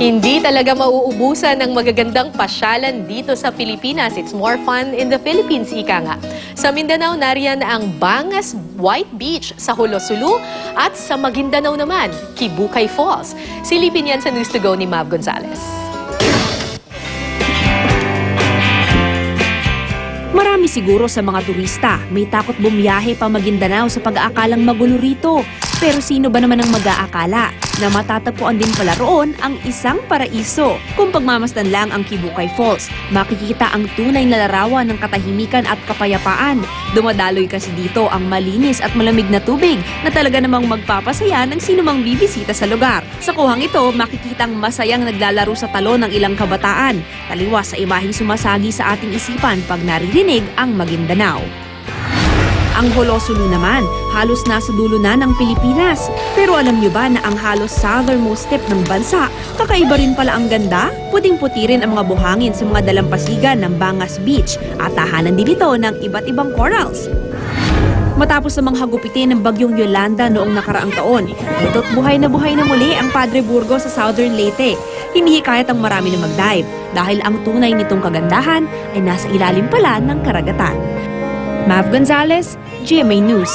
Hindi talaga mauubusan ng magagandang pasyalan dito sa Pilipinas. It's more fun in the Philippines, ika nga. Sa Mindanao, nariyan ang Bangas White Beach sa Hulosulu at sa Maguindanao naman, Kibukay Falls. Silipin yan sa News to Go ni Mav Gonzalez. Marami siguro sa mga turista may takot bumiyahe pa Maguindanao sa pag-aakalang magulo rito. Pero sino ba naman ang mag-aakala na matatagpuan din pala roon ang isang paraiso? Kung pagmamasdan lang ang Kibukay Falls, makikita ang tunay na larawan ng katahimikan at kapayapaan. Dumadaloy kasi dito ang malinis at malamig na tubig na talaga namang magpapasaya ng sinumang bibisita sa lugar. Sa kuhang ito, makikitang masayang naglalaro sa talon ng ilang kabataan. Taliwas sa imaheng sumasagi sa ating isipan pag naririnig ang Maguindanao. Ang Hulosulu naman, halos nasa dulo na ng Pilipinas. Pero alam nyo ba na ang halos southernmost tip ng bansa, kakaiba rin pala ang ganda? Puting-puti rin ang mga buhangin sa mga dalampasigan ng Bangas Beach at tahanan din ito ng iba't ibang corals. Matapos namang hagupitin ng bagyong Yolanda noong nakaraang taon, ito't buhay na muli ang Padre Burgos sa Southern Leyte. Hindi hikayat ang marami na mag-dive dahil ang tunay nitong kagandahan ay nasa ilalim pala ng karagatan. Mav Gonzalez, GMA News.